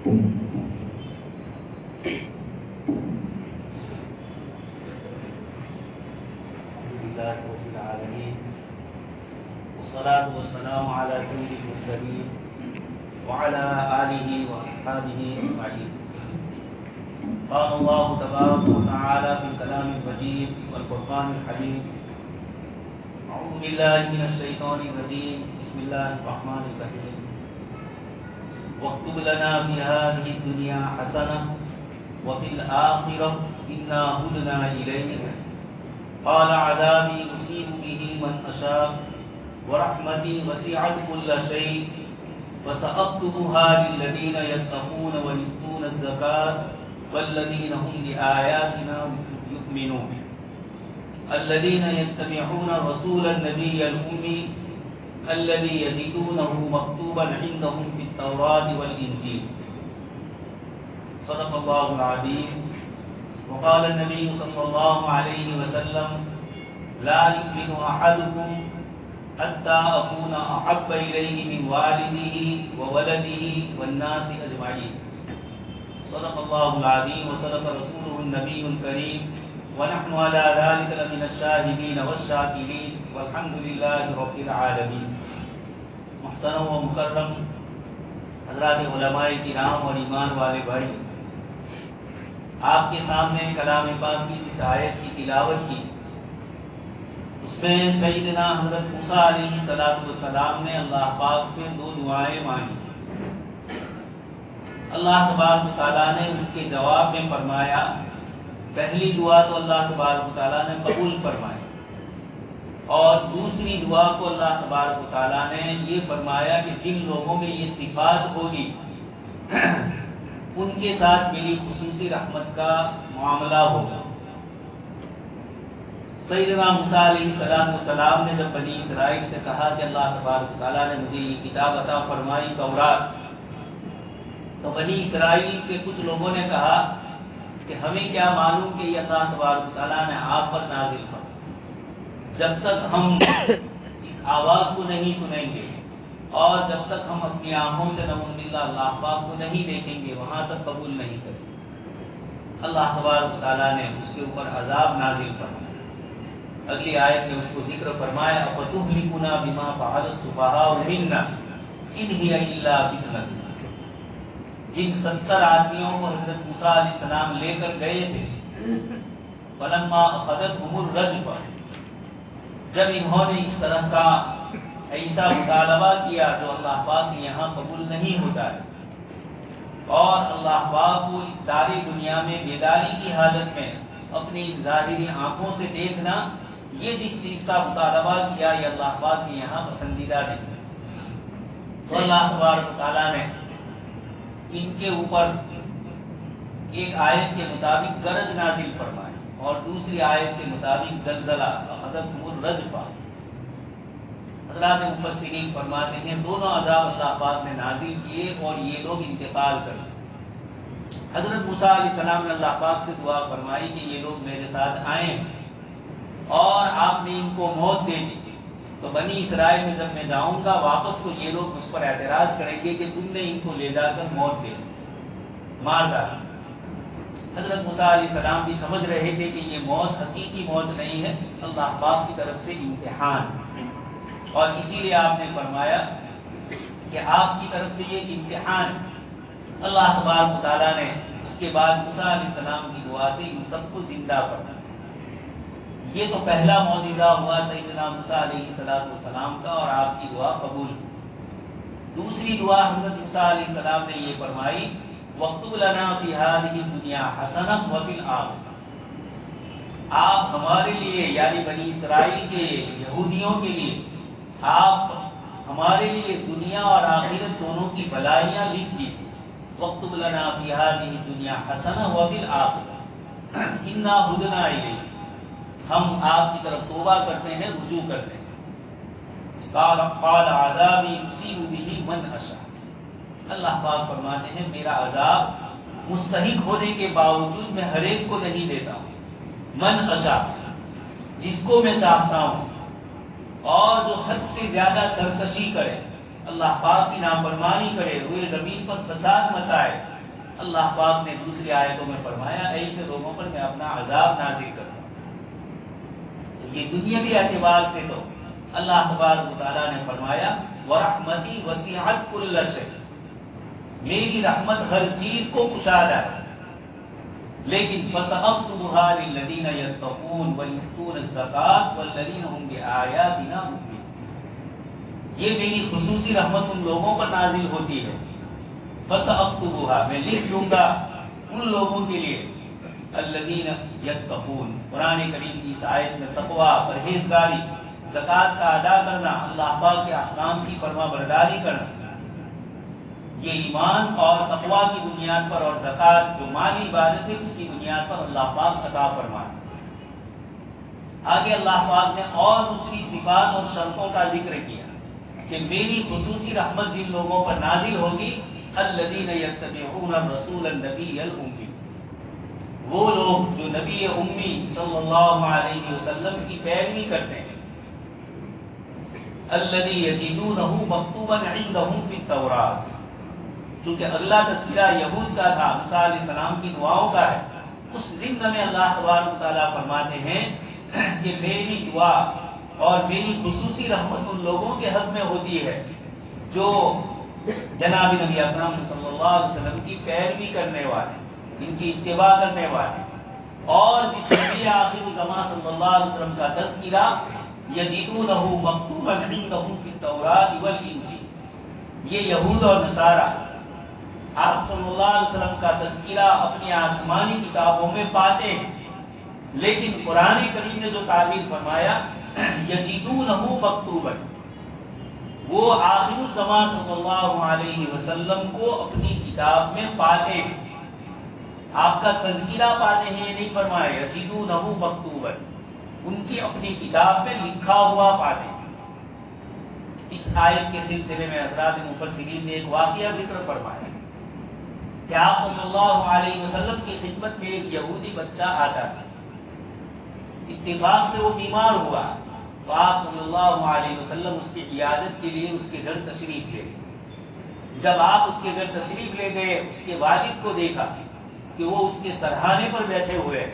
والصلاة والسلام على سيد المرسلين وعلى آله وأصحابه أجمعين. قال الله تبارك وتعالى في الكلام المجيد والفرقان الحميد: أعوذ بالله من الشيطان الرجيم، بسم الله الرحمن الرحيم. واكتب لنا في هذه الدنيا حسنة وفي الآخرة إنا هدنا إليك. قال عذابي أصيب به من أشاء ورحمتي وسعت كل شيء فسأكتبها للذين يتقون ويؤتون الزكاة والذين هم بآياتنا يؤمنون. الذين يتبعون الرسول النبي الأمي الذي يجدونه مكتوبا عندهم في التوراة والإنجيل. صدق الله العظيم. وقال النبي صلى الله عليه وسلم: لا يؤمن أحدكم حتى أكون أحب إليه من والده وولده والناس أجمعين. صدق الله العظيم وصدق رسوله النبي الكريم ونحن على ذلك لمن الشاهدين والشاكرين والحمد لله رب العالمین. محترم و مکرم حضرات علماء کرام اور ایمان والے بھائی، آپ کے سامنے کلام پاک کی جس آیت کی تلاوت کی، اس میں سیدنا حضرت موسیٰ علیہ السلام نے اللہ پاک سے دو دعائیں مانگی. اللہ تبارک و تعالیٰ نے اس کے جواب میں فرمایا، پہلی دعا تو اللہ تبارک و تعالیٰ نے قبول فرمائی، اور دوسری دعا کو اللہ تبارک و تعالیٰ نے یہ فرمایا کہ جن لوگوں میں یہ صفات ہوگی ان کے ساتھ میری خصوصی رحمت کا معاملہ ہوگا. سیدنا موسیٰ علیہ السلام نے جب بنی اسرائیل سے کہا کہ اللہ تبارک و تعالیٰ نے مجھے یہ کتاب عطا فرمائی تورات، تو بنی اسرائیل کے کچھ لوگوں نے کہا کہ ہمیں کیا معلوم کہ یہ اللہ تبارک و تعالیٰ نے آپ پر نازل فرمایا، جب تک ہم اس آواز کو نہیں سنیں گے اور جب تک ہم اپنی آنکھوں سے نعوذ باللہ اللہ پاک کو نہیں دیکھیں گے وہاں تک قبول نہیں کریں گے. اللہ تبارک و تعالیٰ نے اس کے اوپر عذاب نازل فرمایا. اگلی آیت میں اس کو ذکر فرمایا: افتهلكنا بما فعل السفهاء منا ان هي الا فتنة. جن 70 آدمیوں کو حضرت موسیٰ علیہ السلام لے کر گئے تھے، فلما اخذتهم الرجفة، جب انہوں نے اس طرح کا ایسا مطالبہ کیا جو اللہ پاک کے یہاں قبول نہیں ہوتا ہے، اور اللہ پاک کو اس داری دنیا میں بیداری کی حالت میں اپنی ظاہری آنکھوں سے دیکھنا، یہ جس چیز کا مطالبہ کیا یہ اللہ پاک کے یہاں پسندیدہ نہیں. تو اللہ تبارک و تعالیٰ نے ان کے اوپر ایک آیت کے مطابق گرج نازل فرمائی اور دوسری آیت کے مطابق زلزلہ اخذتهم الرجفة. حضرات مفسرین فرماتے ہیں دونوں عذاب اللہ پاک نے نازل کیے اور یہ لوگ انتقال کر گئے. حضرت موسیٰ علیہ السلام نے اللہ پاک سے دعا فرمائی کہ یہ لوگ میرے ساتھ آئیں اور آپ نے ان کو موت دے دی، تو بنی اسرائیل میں جب میں جاؤں گا واپس تو یہ لوگ مجھ پر اعتراض کریں گے کہ تم نے ان کو لے جا کر موت دے دی، مار ڈالا. حضرت موسیٰ علیہ السلام بھی سمجھ رہے تھے کہ یہ موت حقیقی موت نہیں ہے، اللہ پاک کی طرف سے امتحان، اور اسی لیے آپ نے فرمایا کہ آپ کی طرف سے یہ امتحان. اللہ تبارک و تعالیٰ نے اس کے بعد موسیٰ علیہ السلام کی دعا سے ان سب کو زندہ فرمایا. یہ تو پہلا معجزہ ہوا سیدنا موسیٰ علیہ السلام کا اور آپ کی دعا قبول. دوسری دعا حضرت موسیٰ علیہ السلام نے یہ فرمائی: وَاكْتُبْ لَنَا فِي هَذِهِ الدُّنْيَا حَسَنَةً وَفِي الْآخِرَةِ. آپ ہمارے لیے یعنی بنی اسرائیل کے یہودیوں کے لیے آپ ہمارے لیے دنیا اور آخرت دونوں کی بھلائیاں لکھ دیجیے. وَاكْتُبْ لَنَا فِي هَذِهِ الدُّنْيَا حَسَنَةً وَفِي الْآخِرَةِ إِنَّا هُدْنَا إِلَيْكَ. ہم آپ کی طرف توبہ کرتے ہیں، رجوع کرتے ہیں. قال عذابی اصیب به من اشاء. اللہ پاک فرماتے ہیں میرا عذاب مستحق ہونے کے باوجود میں ہر ایک کو نہیں دیتا ہوں. من اشاء، جس کو میں چاہتا ہوں، اور جو حد سے زیادہ سرکشی کرے، اللہ پاک کی نافرمانی کرے، روئے زمین پر فساد مچائے، اللہ پاک نے دوسری آیتوں میں فرمایا ایسے لوگوں پر میں اپنا عذاب نازل کرتا ہوں۔ یہ دنیاوی اعتبار سے تو اللہ تبارک و تعالیٰ نے فرمایا وَرَحْمَتِي وَسِعَتْ كُلَّ شَيْءٍ، میری رحمت ہر چیز کو کشادہ ہے، لیکن فَسَأَكْتُبُهَا لِلَّذِينَ يَتَّقُونَ وَيُؤْتُونَ الزَّكَاةَ وَالَّذِينَ هُمْ بِآيَاتِنَا مُؤْمِنُونَ، یہ میری خصوصی رحمت ان لوگوں پر نازل ہوتی ہے، فَسَأَكْتُبُهَا، میں لکھ دوں گا ان لوگوں کے لیے، الذین یتقون، قرآن کریم کی اس آیت میں تقویٰ، پرہیزگاری، زکوٰۃ کا ادا کرنا، اللہ پاک کے احکام کی فرما برداری کرنا، یہ ایمان اور تقویٰ کی بنیاد پر، اور زکوٰۃ جو مالی عبادت ہے اس کی بنیاد پر اللہ پاک عطا فرمانا۔ آگے اللہ پاک نے اور دوسری صفات اور شرطوں کا ذکر کیا کہ میری خصوصی رحمت جن لوگوں پر نازل ہوگی، الذین یتبعون الرسول النبی الامی، وہ لوگ جو نبی امی صلی اللہ علیہ وسلم کی پیروی کرتے ہیں، الذی یجدونہ مکتوبا عندہم فی التوراۃ، چونکہ اگلا تذکرہ یہود کا تھا، موسیٰ علیہ السلام کی دعاؤں کا ہے، اس ضمن میں اللہ تبارک و تعالیٰ فرماتے ہیں کہ میری دعا اور میری خصوصی رحمت ان لوگوں کے حق میں ہوتی ہے جو جناب نبی اکرم صلی اللہ علیہ وسلم کی پیروی کرنے والے، ان کی اتباع کرنے والے، اور جس نبی آخر الزمان صلی اللہ علیہ وسلم کا تذکرہ یجدونہ مکتوبا عندہم فی التوراۃ والانجیل، یہ یہود اور نصارہ آپ صلی اللہ علیہ وسلم کا تذکرہ اپنی آسمانی کتابوں میں پاتے ہیں، لیکن قرآن کریم نے جو تعبیر فرمایا یجدونہ مکتوبا، وہ آخر الزمان صلی اللہ علیہ وسلم کو اپنی کتاب میں پاتے ہیں، آپ کا تذکرہ پاتے ہیں، یہ نہیں فرمایا یجدونہ مکتوبا، ان کی اپنی کتاب میں لکھا ہوا پاتے ہیں۔ اس آیت کے سلسلے میں حضرات مفسرین نے ایک واقعہ ذکر فرمایا کہ آپ صلی اللہ علیہ وسلم کی خدمت میں ایک یہودی بچہ آتا تھا، اتفاق سے وہ بیمار ہوا تو آپ صلی اللہ علیہ وسلم اس کی عیادت کے لیے اس کے گھر تشریف لے گئے۔ جب آپ اس کے گھر تشریف لے گئے، اس کے والد کو دیکھا کہ وہ اس کے سرہانے پر بیٹھے ہوئے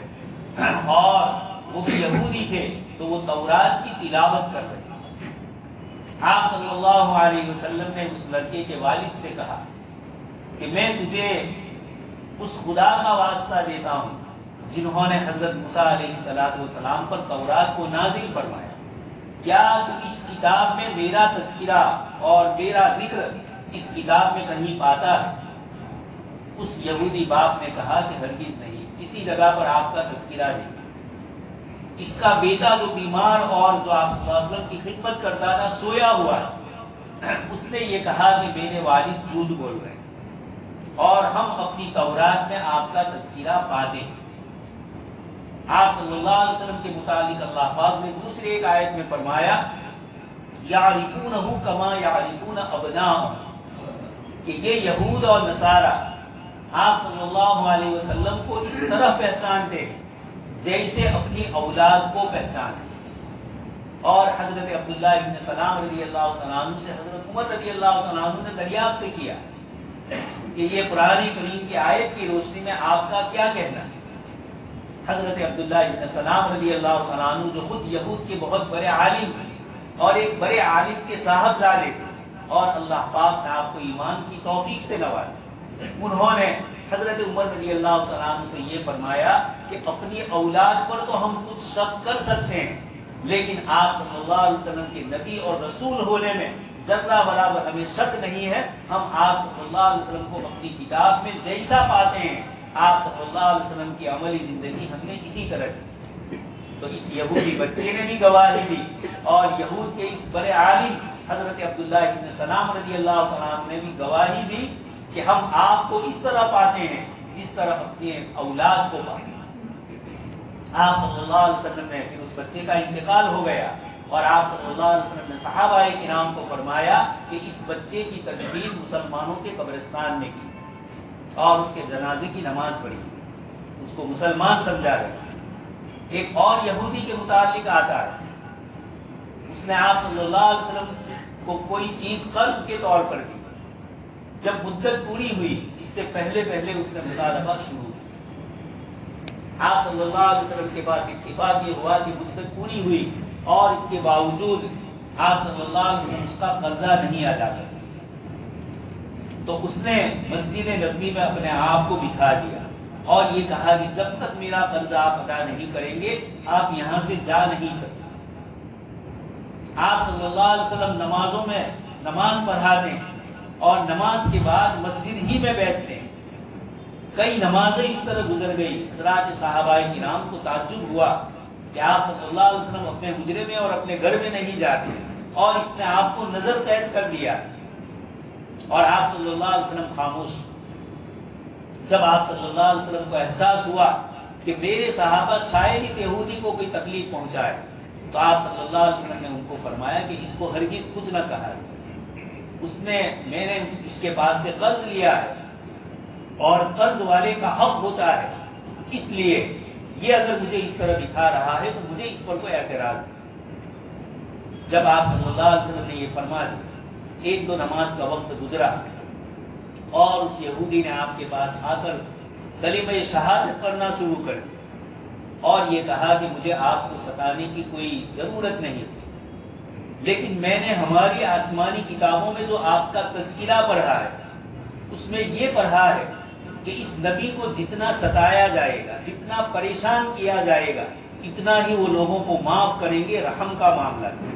اور وہ بھی یہودی تھے تو وہ تورات کی تلاوت کر رہے تھے۔ آپ صلی اللہ علیہ وسلم نے اس لڑکے کے والد سے کہا کہ میں تجھے اس خدا کا واسطہ دیتا ہوں جنہوں نے حضرت موسیٰ علیہ السلام پر تورات کو نازل فرمایا، کیا تو اس کتاب میں میرا تذکرہ اور میرا ذکر اس کتاب میں کہیں پاتا ہے؟ اس یہودی باپ نے کہا کہ ہرگز نہیں، کسی جگہ پر آپ کا تذکرہ نہیں۔ اس کا بیٹا جو بیمار اور جو آپ صلی اللہ علیہ وسلم کی خدمت کرتا تھا سویا ہوا ہے، اس نے یہ کہا کہ میرے والد جھوٹ بول رہے ہیں اور ہم اپنی تورات میں آپ کا تذکرہ پاتے ہیں۔ آپ صلی اللہ علیہ وسلم کے متعلق اللہ پاک نے دوسری ایک آیت میں فرمایا یعرفونہ کما یعرفون ابناءہم، کہ یہ یہود اور نصارہ آپ صلی اللہ علیہ وسلم کو اس طرح پہچانتے ہیں جیسے اپنی اولاد کو پہچانتے۔ اور حضرت عبداللہ ابن سلام رضی اللہ تعالیٰ عنہ سے حضرت عمر رضی اللہ تعالیٰ عنہ نے دریافت کیا کہ یہ قرآن کریم کی آیت کی روشنی میں آپ کا کیا کہنا ہے؟ حضرت عبداللہ ابن سلام رضی اللہ تعالیٰ عنہ جو خود یہود کے بہت بڑے عالم تھے اور ایک بڑے عالم کے صاحبزادے تھے، اور اللہ پاک نے آپ کو ایمان کی توفیق سے نوازا، انہوں نے حضرت عمر رضی اللہ تعالیٰ عنہ سے یہ فرمایا کہ اپنی اولاد پر تو ہم کچھ شک کر سکتے ہیں، لیکن آپ صلی اللہ علیہ وسلم کے نبی اور رسول ہونے میں ذرہ برابر ہمیں شک نہیں ہے۔ ہم آپ صلی اللہ علیہ وسلم کو اپنی کتاب میں جیسا پاتے ہیں، آپ صلی اللہ علیہ وسلم کی عملی زندگی ہم نے اسی طرح کی۔ تو اس یہودی بچے نے بھی گواہی دی اور یہود کے اس بڑے عالم حضرت عبداللہ ابن سلام رضی اللہ تعالیٰ عنہ نے بھی گواہی دی کہ ہم آپ کو اس طرح پاتے ہیں جس طرح اپنے اولاد کو پاتے ہیں۔ آپ صلی اللہ علیہ وسلم نے پھر اس بچے کا انتقال ہو گیا اور آپ صلی اللہ علیہ وسلم نے صحابہ کرام کو فرمایا کہ اس بچے کی تدفین مسلمانوں کے قبرستان میں کی اور اس کے جنازے کی نماز پڑھی، اس کو مسلمان سمجھا گیا۔ ایک اور یہودی کے متعلق آتا ہے، اس نے آپ صلی اللہ علیہ وسلم کو کوئی چیز قرض کے طور پر دی جب مدت پوری ہوئی اس سے پہلے پہلے اس نے مطالبہ شروع کیا۔ آپ صلی اللہ علیہ وسلم کے پاس اتفاق یہ ہوا کہ مدت پوری ہوئی اور اس کے باوجود آپ صلی اللہ علیہ وسلم اس کا قرضہ نہیں ادا کر سکے، تو اس نے مسجد نبوی میں اپنے آپ کو بٹھا دیا اور یہ کہا کہ جب تک میرا قرضہ آپ ادا نہیں کریں گے آپ یہاں سے جا نہیں سکتے۔ آپ صلی اللہ علیہ وسلم نمازوں میں نماز پڑھاتے ہیں اور نماز کے بعد مسجد ہی میں بیٹھتے ہیں۔ کئی نمازیں اس طرح گزر گئی، حضرات صحابہ کرام کو تعجب ہوا کہ آپ صلی اللہ علیہ وسلم اپنے حجرے میں اور اپنے گھر میں نہیں جاتے اور اس نے آپ کو نظر قید کر دیا اور آپ صلی اللہ علیہ وسلم خاموش۔ جب آپ صلی اللہ علیہ وسلم کو احساس ہوا کہ میرے صحابہ شاید اس یہودی کو کوئی تکلیف پہنچائے تو آپ صلی اللہ علیہ وسلم نے ان کو فرمایا کہ اس کو ہرگز کچھ نہ کہا، میں نے اس کے پاس سے قرض لیا ہے اور قرض والے کا حق ہوتا ہے، اس لیے یہ اگر مجھے اس طرح دکھا رہا ہے تو مجھے اس پر کوئی اعتراض نہیں۔ جب آپ صلی اللہ علیہ وسلم نے یہ فرما دیا، ایک دو نماز کا وقت گزرا اور اس یہودی نے آپ کے پاس آ کر کلمہ شہادت پڑھنا شروع کر دیا اور یہ کہا کہ مجھے آپ کو ستانے کی کوئی ضرورت نہیں تھی، لیکن میں نے ہماری آسمانی کتابوں میں جو آپ کا تذکرہ پڑھا ہے اس میں یہ پڑھا ہے کہ اس نبی کو جتنا ستایا جائے گا، جتنا پریشان کیا جائے گا، اتنا ہی وہ لوگوں کو معاف کریں گے، رحم کا معاملہ ہے۔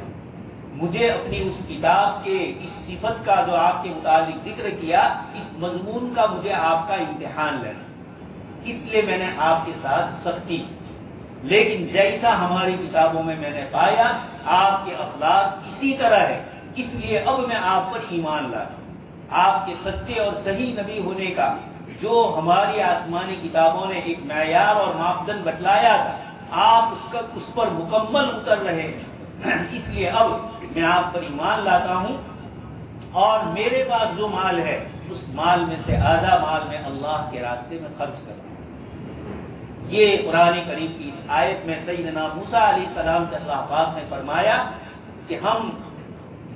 مجھے اپنی اس کتاب کے اس صفت کا جو آپ کے متعلق ذکر کیا، اس مضمون کا مجھے آپ کا امتحان لینا، اس لیے میں نے آپ کے ساتھ سختی کی، لیکن جیسا ہماری کتابوں میں نے پایا آپ کے اخلاق اسی طرح ہے، اس لیے اب میں آپ پر ایمان لاتا ہوں۔ آپ کے سچے اور صحیح نبی ہونے کا جو ہماری آسمانی کتابوں نے ایک معیار اور ماپدند بتلایا تھا، آپ اس پر مکمل اتر رہے ہیں، اس لیے اب میں آپ پر ایمان لاتا ہوں اور میرے پاس جو مال ہے اس مال میں سے آدھا مال میں اللہ کے راستے میں خرچ کرتا ہوں۔ یہ قرآن کریم کی اس آیت میں سیدنا موسیٰ علیہ السلام سے اللہ پاک نے فرمایا کہ ہم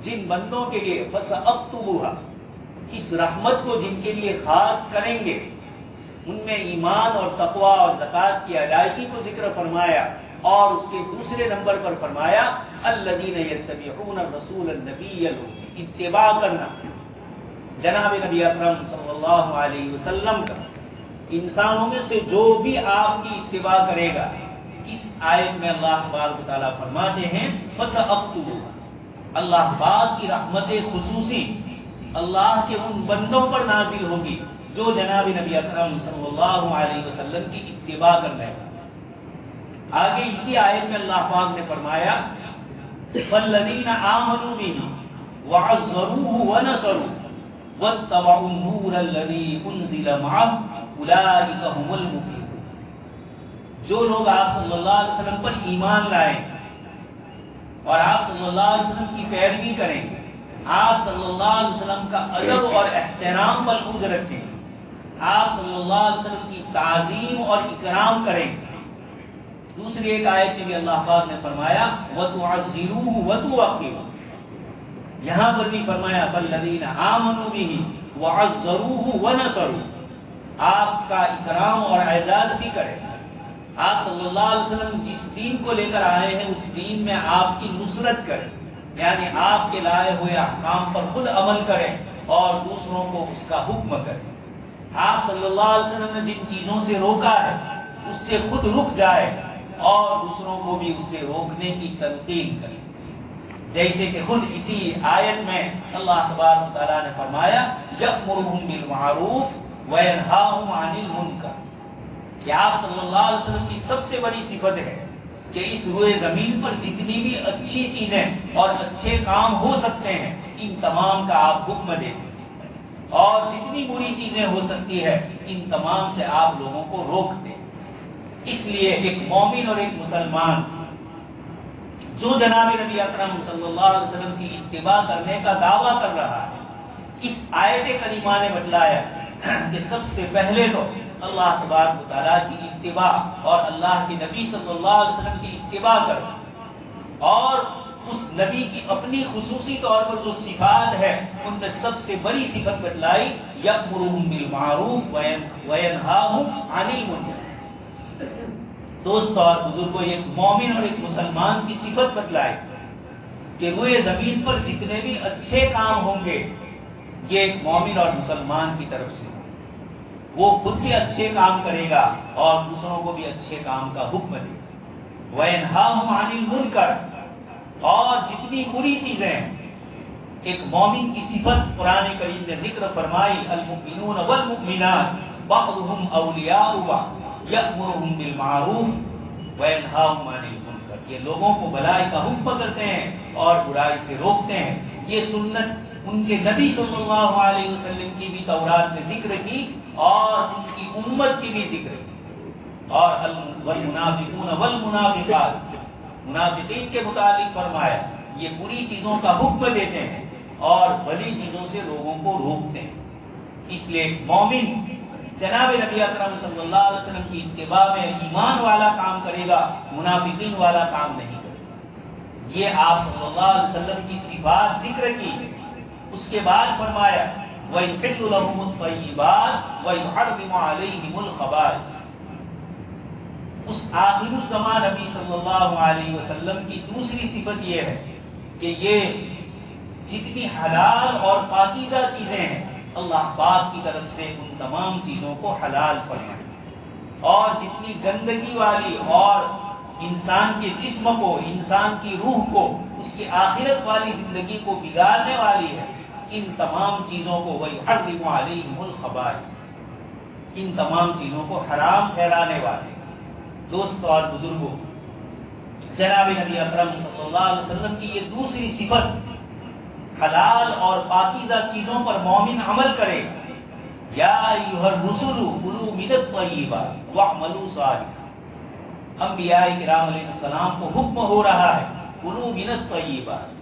جن بندوں کے لیے فَسَأَكْتُبُهَا، اس رحمت کو جن کے لیے خاص کریں گے، ان میں ایمان اور تقوی اور زکوٰۃ کی ادائیگی کو ذکر فرمایا اور اس کے دوسرے نمبر پر فرمایا الذین یتبعون الرسول النبی الامی، اتباع کرنا جناب نبی اکرم صلی اللہ علیہ وسلم کا، انسانوں میں سے جو بھی آپ کی اتباع کرے گا۔ اس آیت میں اللہ تبارک و تعالیٰ فرماتے ہیں فَسَأَكْتُبُهَا، اللہ پاک کی رحمت خصوصی اللہ کے ان بندوں پر نازل ہوگی جو جناب نبی اکرم صلی اللہ علیہ وسلم کی اتباع کرنے ہیں۔ آگے اسی آیت میں اللہ پاک نے فرمایا فَالَّذِينَ آمَنُوا بِهِ وَعَزَّرُوهُ وَنَصَرُوهُ وَاتَّبَعُوا النُّورَ الَّذِي أُنزِلَ مَعَهُ أُولَٰئِكَ هُمُ الْمُفْلِحُونَ، جو لوگ آپ صلی اللہ علیہ وسلم پر ایمان لائیں اور آپ صلی اللہ علیہ وسلم کی پیروی کریں، آپ صلی اللہ علیہ وسلم کا ادب اور احترام ملحوظ رکھیں، آپ صلی اللہ علیہ وسلم کی تعظیم اور اکرام کریں۔ دوسری ایک آیت میں بھی اللہ پاک نے فرمایا وَتُعَزِّرُوهُ وَتُوَقِّرُوهُ، یہاں پر بھی فرمایا فَالَّذِينَ آمَنُوا بِهِ وَعَزَّرُوهُ وَنَصَرُوهُ، آپ کا اکرام اور اعزاز بھی کریں۔ آپ صلی اللہ علیہ وسلم جس دین کو لے کر آئے ہیں اس دین میں آپ کی نصرت کریں، یعنی آپ کے لائے ہوئے احکام پر خود عمل کریں اور دوسروں کو اس کا حکم کریں۔ آپ صلی اللہ علیہ وسلم نے جن چیزوں سے روکا ہے اس سے خود رک جائے اور دوسروں کو بھی اس سے روکنے کی تلقین کریں، جیسے کہ خود اسی آیت میں اللہ تبارک و تعالیٰ نے فرمایا یأمرهم بالمعروف وینہاہم عن المنکر، کہ آپ صلی اللہ علیہ وسلم کی سب سے بڑی صفت ہے کہ اس روئے زمین پر جتنی بھی اچھی چیزیں اور اچھے کام ہو سکتے ہیں ان تمام کا آپ حکم دیں اور جتنی بری چیزیں ہو سکتی ہے ان تمام سے آپ لوگوں کو روک دیں۔ اس لیے ایک مومن اور ایک مسلمان جو جناب نبی اکرم صلی اللہ علیہ وسلم کی اتباع کرنے کا دعویٰ کر رہا ہے، اس آیت کریمہ نے بتلایا کہ سب سے پہلے تو اللہ تبارک و تعالیٰ کی اتباع اور اللہ کے نبی صلی اللہ علیہ وسلم کی اتباع کرنا، اور اس نبی کی اپنی خصوصی طور پر جو صفات ہے ان میں سب سے بڑی صفت بتلائی یأمرہم بالمعروف وینہاہم عن المنکر. دوست اور بزرگوں، ایک مومن اور ایک مسلمان کی صفت بتلائی کہ روئے زمین پر جتنے بھی اچھے کام ہوں گے یہ ایک مومن اور مسلمان کی طرف سے وہ خود بھی اچھے کام کرے گا اور دوسروں کو بھی اچھے کام کا حکم دے گا. وَيَنْهَاهُمْ عَنِ الْمُنْكَرِ، اور جتنی بری چیزیں ہیں ایک مومن کی صفت قرآن کریم نے ذکر فرمائی الْمُؤْمِنُونَ وَالْمُؤْمِنَاتُ بَعْضُهُمْ أَوْلِيَاءُ بَعْضٍ يَأْمُرُهُمْ بِالْمَعْرُوفِ وَيَنْهَاهُمْ عَنِ الْمُنْكَرِ، یہ لوگوں کو بھلائی کا حکم کرتے ہیں اور برائی سے روکتے ہیں. یہ سنت ان کے نبی صلی اللہ علیہ وسلم کی بھی تورات میں ذکر کی اور ان کی امت کی بھی ذکر کی. اور والمنافقون والمنافقات، منافقین کے متعلق فرمایا یہ بری چیزوں کا حکم دیتے ہیں اور بھلی چیزوں سے لوگوں کو روکتے ہیں. اس لیے مومن جناب نبی اکرم صلی اللہ علیہ وسلم کی اتباع میں ایمان والا کام کرے گا، منافقین والا کام نہیں کرے گا. یہ آپ صلی اللہ علیہ وسلم کی صفات ذکر کی. اس کے بعد فرمایا وَيُحِلُّ لَهُمُ الطَّيِّبَاتِ وَيُحَرِّمُ عَلَيْهِمُ الْخَبَائِثَ. اس آخر الزمان نبی صلی اللہ علیہ وسلم کی دوسری صفت یہ ہے کہ یہ جتنی حلال اور پاکیزہ چیزیں ہیں اللہ پاک کی طرف سے ان تمام چیزوں کو حلال فرمائیں، اور جتنی گندگی والی اور انسان کے جسم کو، انسان کی روح کو، اس کی آخرت والی زندگی کو بگاڑنے والی ہے ان تمام چیزوں کو وَيُحَرِّمُ عَلَيْهِمُ الْخَبَائِثَ، ان تمام چیزوں کو حرام ٹھہرانے والے. دوست اور بزرگوں، جناب نبی اکرم صلی اللہ علیہ وسلم کی یہ دوسری صفت حلال اور پاکیزہ چیزوں پر مومن عمل کرے. یا ایھا الرسل کلوا من الطیبات واعملوا صالحا. انبیاء کرام علیہ السلام کو حکم ہو رہا ہے کلوا من الطیبات،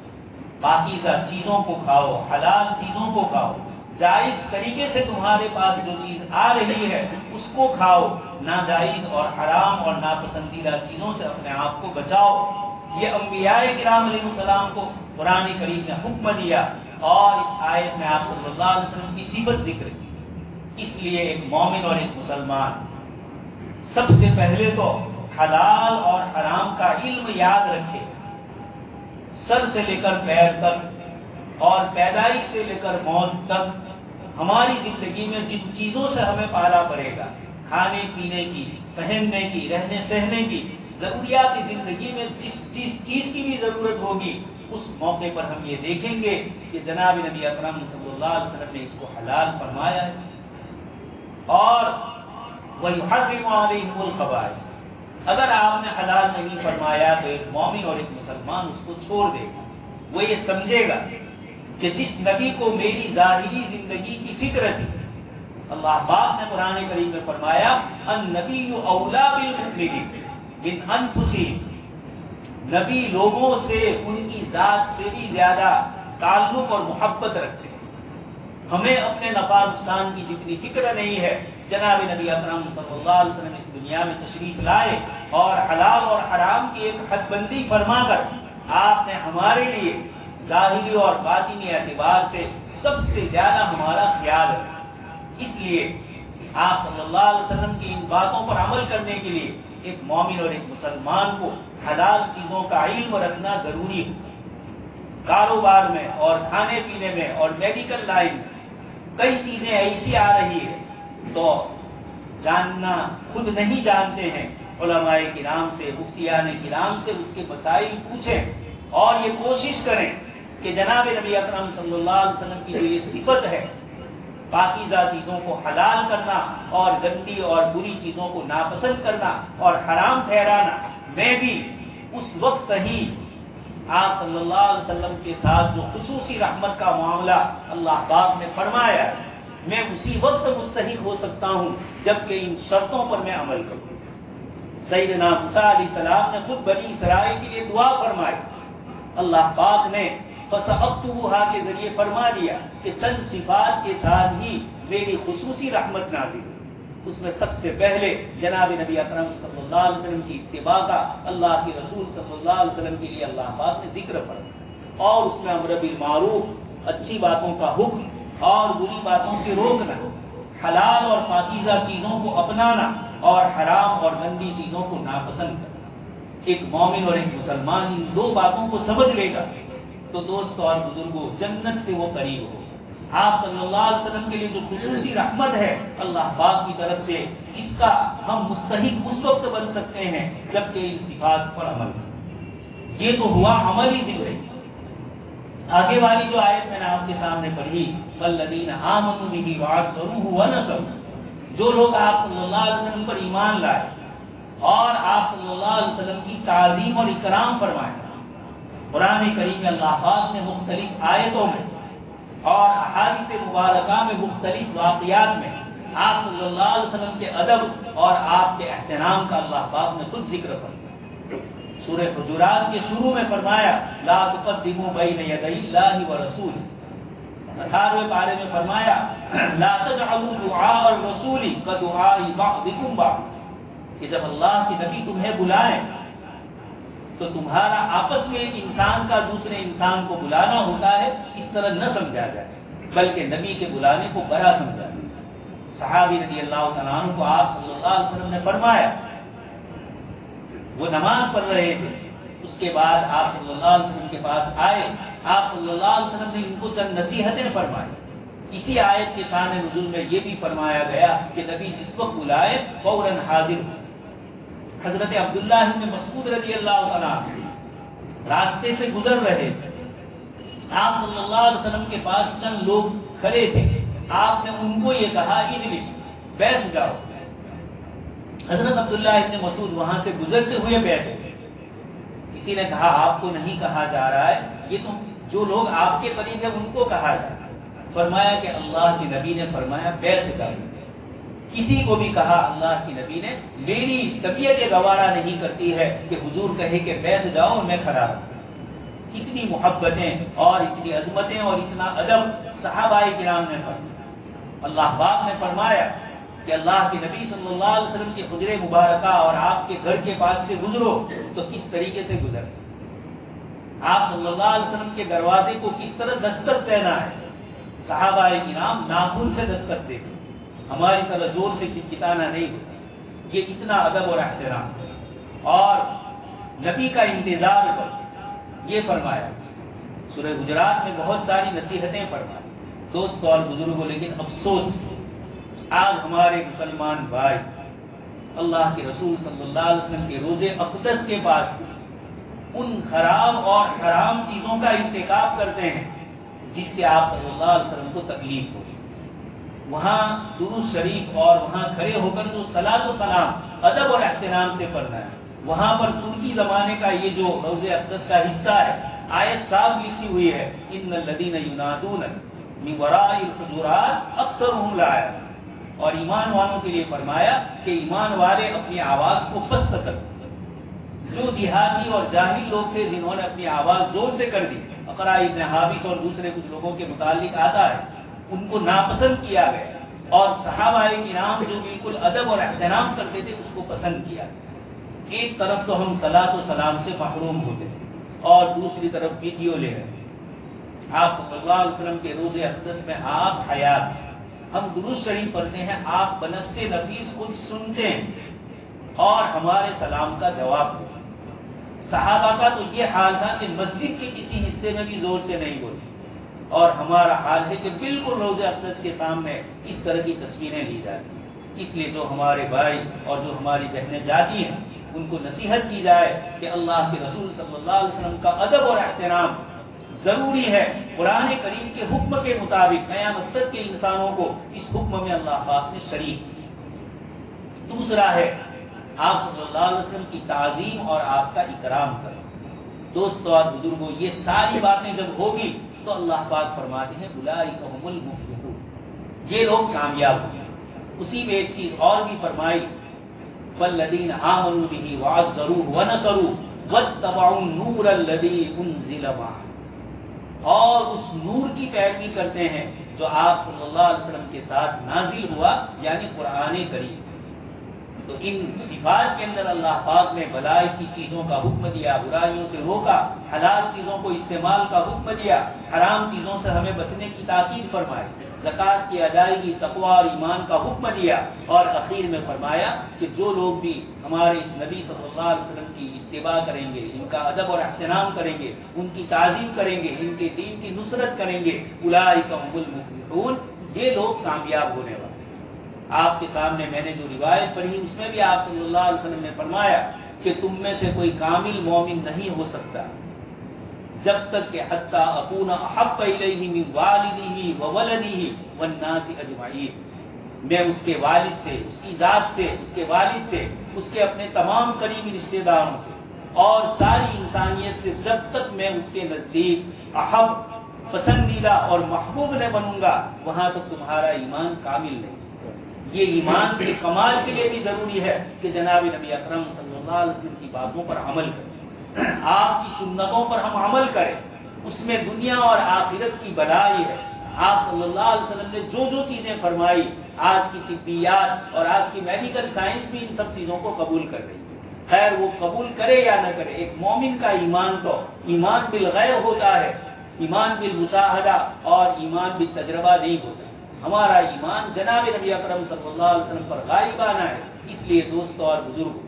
پاکیزہ چیزوں کو کھاؤ، حلال چیزوں کو کھاؤ، جائز طریقے سے تمہارے پاس جو چیز آ رہی ہے اس کو کھاؤ، ناجائز اور حرام اور ناپسندیدہ چیزوں سے اپنے آپ کو بچاؤ. یہ انبیاء کرام علیہ السلام کو قرآن کریم نے حکم دیا اور اس آیت میں آپ صلی اللہ علیہ وسلم کی صفت ذکر کی. اس لیے ایک مومن اور ایک مسلمان سب سے پہلے تو حلال اور حرام کا علم یاد رکھے، سر سے لے کر پیر تک اور پیدائش سے لے کر موت تک. ہماری زندگی میں جن چیزوں سے ہمیں پالا پڑے گا، کھانے پینے کی، پہننے کی، رہنے سہنے کی، ضروریات زندگی میں جس چیز کی بھی ضرورت ہوگی اس موقع پر ہم یہ دیکھیں گے کہ جناب نبی اکرم صلی اللہ علیہ وسلم نے اس کو حلال فرمایا ہے. اور وَيُحَرِّمُ عَلَيْهِمُ الْخَبَائِثَ، اگر آپ نے حلال نہیں فرمایا تو ایک مومن اور ایک مسلمان اس کو چھوڑ دے گا. وہ یہ سمجھے گا کہ جس نبی کو میری ظاہری زندگی کی فکر تھی، اللہ پاک نے قرآن کریم میں فرمایا النبی اولا بالمؤمنین من انفسہم، نبی لوگوں سے ان کی ذات سے بھی زیادہ تعلق اور محبت رکھتے ہیں. ہمیں اپنے نفع نقصان کی جتنی فکر نہیں ہے، جناب نبی اکرم صلی اللہ علیہ وسلم اس دنیا میں تشریف لائے اور حلال اور حرام کی ایک حد بندی فرما کر آپ نے ہمارے لیے ظاہری اور باطنی اعتبار سے سب سے زیادہ ہمارا خیال رکھا. اس لیے آپ صلی اللہ علیہ وسلم کی ان باتوں پر عمل کرنے کے لیے ایک مومن اور ایک مسلمان کو حلال چیزوں کا علم رکھنا ضروری ہے. کاروبار میں اور کھانے پینے میں اور میڈیکل لائن میں کئی چیزیں ایسی آ رہی ہے تو جاننا خود نہیں جانتے ہیں، علماء کرام سے، مفتیان کرام سے اس کے مسائل پوچھیں اور یہ کوشش کریں کہ جناب نبی اکرم صلی اللہ علیہ وسلم کی جو یہ صفت ہے پاکیزہ چیزوں کو حلال کرنا اور گندی اور بری چیزوں کو ناپسند کرنا اور حرام ٹھہرانا، میں بھی اس وقت ہی آپ صلی اللہ علیہ وسلم کے ساتھ جو خصوصی رحمت کا معاملہ اللہ پاک نے فرمایا ہے، میں اسی وقت مستحق ہو سکتا ہوں جبکہ ان شرطوں پر میں عمل کروں. سیدنا موسیٰ علیہ السلام نے خود بنی اسرائیل کے لیے دعا فرمائی. اللہ پاک نے فَسَأَكْتُبُهَا کے ذریعے فرما دیا کہ چند صفات کے ساتھ ہی میری خصوصی رحمت نازل ہوئی. اس میں سب سے پہلے جناب نبی اکرم صلی اللہ علیہ وسلم کی اتباع کا اللہ کے رسول صلی اللہ علیہ وسلم کے لیے اللہ پاک نے ذکر فرمایا، اور اس میں امر بالمعروف، اچھی باتوں کا حکم اور بری باتوں سے روکنا، حلال اور پاکیزہ چیزوں کو اپنانا اور حرام اور گندی چیزوں کو ناپسند کرنا۔ ایک مومن اور ایک مسلمان ان دو باتوں کو سمجھ لے گا تو دوستوں اور بزرگوں جنت سے وہ قریب ہو۔ آپ صلی اللہ علیہ وسلم کے لیے جو خصوصی رحمت ہے اللہ پاک کی طرف سے، اس کا ہم مستحق اس وقت بن سکتے ہیں جبکہ ان صفات پر عمل کریں۔ یہ تو ہوا عملی ذکر۔ آگے والی جو آیت میں نے آپ کے سامنے پڑھی، والذین آمنوا بہ وعزروہ ونصروہ، جو لوگ آپ صلی اللہ علیہ وسلم پر ایمان لائے اور آپ صلی اللہ علیہ وسلم کی تعظیم اور اکرام فرمائے۔ قرآن کریم میں اللہ پاک نے مختلف آیتوں میں اور احادیث مبارکہ میں مختلف واقعات میں آپ صلی اللہ علیہ وسلم کے ادب اور آپ کے احترام کا اللہ پاک نے خود ذکر فرمایا۔ سورہ حجرات کے شروع میں فرمایا لا تقدموا بین یدی اللہ ورسولہ، 18ویں پارے میں فرمایا لا تجعلوا دعاء الرسول کدعاء بعضکم بعضا، کہ جب اللہ کے نبی تمہیں بلائیں تو تمہارا آپس میں ایک انسان کا دوسرے انسان کو بلانا ہوتا ہے، اس طرح نہ سمجھا جائے بلکہ نبی کے بلانے کو بڑا سمجھا جائے۔ صحابی رضی اللہ تعالیٰ عنہ کو آپ صلی اللہ علیہ وسلم نے فرمایا، وہ نماز پڑھ رہے تھے، اس کے بعد آپ صلی اللہ علیہ وسلم کے پاس آئے، آپ صلی اللہ علیہ وسلم نے ان کو چند نصیحتیں فرمائی۔ اسی آیت کے شان نزول میں یہ بھی فرمایا گیا کہ نبی جس وقت بلائے فوراً حاضر ہو۔ حضرت عبداللہ بن مسعود رضی اللہ تعالیٰ راستے سے گزر رہے تھے، آپ صلی اللہ علیہ وسلم کے پاس چند لوگ کھڑے تھے، آپ نے ان کو یہ کہا اجلس، بیٹھ جاؤ۔ حضرت عبداللہ ابن مسعود وہاں سے گزرتے ہوئے بیٹھے۔ کسی نے کہا آپ کو نہیں کہا جا رہا ہے، یہ تو جو لوگ آپ کے قریب ہیں ان کو کہا جا رہا ہے۔ فرمایا کہ اللہ کے نبی نے فرمایا بیٹھ جاؤ۔ کسی کو بھی کہا اللہ کے نبی نے میری طبیعت گوارا نہیں کرتی ہے کہ حضور کہے کہ بیٹھ جاؤ اور میں کھڑا ہوں۔ کتنی محبتیں اور اتنی عظمتیں اور اتنا ادب صحابہ کرام نے فرمایا۔ اللہ پاک نے فرمایا کہ اللہ کے نبی صلی اللہ علیہ وسلم کی حجر مبارکہ اور آپ کے گھر کے پاس سے گزرو تو کس طریقے سے گزر، آپ صلی اللہ علیہ وسلم کے دروازے کو کس طرح دستک دینا ہے۔ صحابہ کرام ناخن سے دستک دیتے، ہماری طرح زور سے کھٹکھٹانا نہیں ہوتا۔ یہ اتنا ادب اور احترام اور نبی کا انتظار کر یہ فرمایا۔ سورہ حجرات میں بہت ساری نصیحتیں فرمائی دوستوں اور بزرگوں، لیکن افسوس آج ہمارے مسلمان بھائی اللہ کے رسول صلی اللہ علیہ وسلم کے روزے اقدس کے پاس ان خراب اور حرام چیزوں کا ارتکاب کرتے ہیں جس سے آپ صلی اللہ علیہ وسلم کو تکلیف ہوگی۔ وہاں درود شریف اور وہاں کھڑے ہو کر جو صلاۃ و سلام ادب اور احترام سے پڑھنا ہے، وہاں پر ترکی زمانے کا یہ جو روز اقدس کا حصہ ہے، آیت صاف لکھی ہوئی ہے ان الذین ینادون من وراء الحجرات اکثرهم لا یعلمون، اور ایمان والوں کے لیے فرمایا کہ ایمان والے اپنی آواز کو پست کر، جو دیہاتی اور جاہل لوگ تھے جنہوں نے اپنی آواز زور سے کر دی، اقرا ابن حابس اور دوسرے کچھ لوگوں کے متعلق آتا ہے، ان کو ناپسند کیا گیا، اور صحابہ کرام جو بالکل ادب اور احترام کرتے تھے اس کو پسند کیا گیا۔ ایک طرف تو ہم صلاۃ و سلام سے محروم ہوتے اور دوسری طرف ویڈیو لے رہے۔ آپ صلی اللہ علیہ وسلم کے روز اقدس میں آپ حیات، ہم درود شریف پڑھتے ہیں، آپ بنفس نفیس خود سنتے ہیں اور ہمارے سلام کا جواب دیتے ہیں۔ صحابہ کا تو یہ حال تھا کہ مسجد کے کسی حصے میں بھی زور سے نہیں بولتے، اور ہمارا حال ہے کہ بالکل روز اقدس کے سامنے اس طرح کی تصویریں لی جاتی ہیں۔ اس لیے جو ہمارے بھائی اور جو ہماری بہنیں جاتی ہیں ان کو نصیحت کی جائے کہ اللہ کے رسول صلی اللہ علیہ وسلم کا ادب اور احترام ضروری ہے۔ قرآن کریم کے حکم کے مطابق قیامت تک کے انسانوں کو اس حکم میں اللہ پاک نے شریک کیا۔ دوسرا ہے آپ صلی اللہ علیہ وسلم کی تعظیم اور آپ کا اکرام کرنا۔ دوستوں اور بزرگوں، یہ ساری باتیں جب ہوگی تو اللہ پاک فرماتے ہیں اولئک هم المفلحون، یہ لوگ کامیاب ہوں گے۔ اسی میں ایک چیز اور بھی فرمائی والذین آمنوا بہ وعزروہ ونصروہ واتبعوا النور الذی انزل معہ، اور اس نور کی پیروی کرتے ہیں جو آپ صلی اللہ علیہ وسلم کے ساتھ نازل ہوا، یعنی قرآن کریم۔ تو ان صفات کے اندر اللہ پاک نے بھلائی کی چیزوں کا حکم دیا، برائیوں سے روکا، حلال چیزوں کو استعمال کا حکم دیا، حرام چیزوں سے ہمیں بچنے کی تاکید فرمائی، زکوٰۃ کی ادائیگی، تقویٰ اور ایمان کا حکم دیا، اور اخیر میں فرمایا کہ جو لوگ بھی ہمارے اس نبی صلی اللہ علیہ وسلم کی اتباع کریں گے، ان کا ادب اور احترام کریں گے، ان کی تعظیم کریں گے، ان کے دین کی نصرت کریں گے، اولئک هم المفلحون، یہ لوگ کامیاب ہونے والے۔ آپ کے سامنے میں نے جو روایت پڑھی اس میں بھی آپ صلی اللہ علیہ وسلم نے فرمایا کہ تم میں سے کوئی کامل مومن نہیں ہو سکتا جب تک کہ حتی اکون احب الیہ من والدہ وولدہ والناس اجمعین، میں اس کے والد سے، اس کی ذات سے، اس کے والد سے، اس کے اپنے تمام قریبی رشتہ داروں سے اور ساری انسانیت سے جب تک میں اس کے نزدیک احب، پسندیدہ اور محبوب نہ بنوں گا، وہاں تک تمہارا ایمان کامل نہیں۔ یہ ایمان کے کمال کے لیے بھی ضروری ہے کہ جناب نبی اکرم صلی اللہ علیہ وسلم کی باتوں پر عمل کریں، آپ کی سنتوں پر ہم عمل کریں، اس میں دنیا اور آخرت کی بھلائی ہے۔ آپ صلی اللہ علیہ وسلم نے جو جو چیزیں فرمائی، آج کی طبیات اور آج کی میڈیکل سائنس بھی ان سب چیزوں کو قبول کر رہی ہے۔ خیر وہ قبول کرے یا نہ کرے، ایک مومن کا ایمان تو ایمان بالغیب ہوتا ہے، ایمان بالمشاہدہ اور ایمان بالتجربہ نہیں ہوتا۔ ہمارا ایمان جناب نبی اکرم صلی اللہ علیہ وسلم پر غالبانہ ہے۔ اس لیے دوستو اور بزرگوں،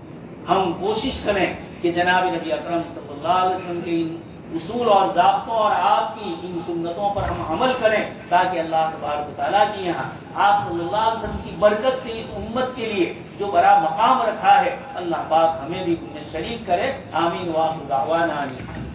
ہم کوشش کریں کہ جناب نبی اکرم صلی اللہ علیہ وسلم کے ان اصول اور ضابطوں اور آپ کی ان سنتوں پر ہم عمل کریں، تاکہ اللہ تبارک و تعالیٰ کی یہاں آپ صلی اللہ علیہ وسلم کی برکت سے اس امت کے لیے جو بڑا مقام رکھا ہے، اللہ پاک ہمیں بھی ان میں شریک کرے۔ آمین وآخر دعوانا آمین۔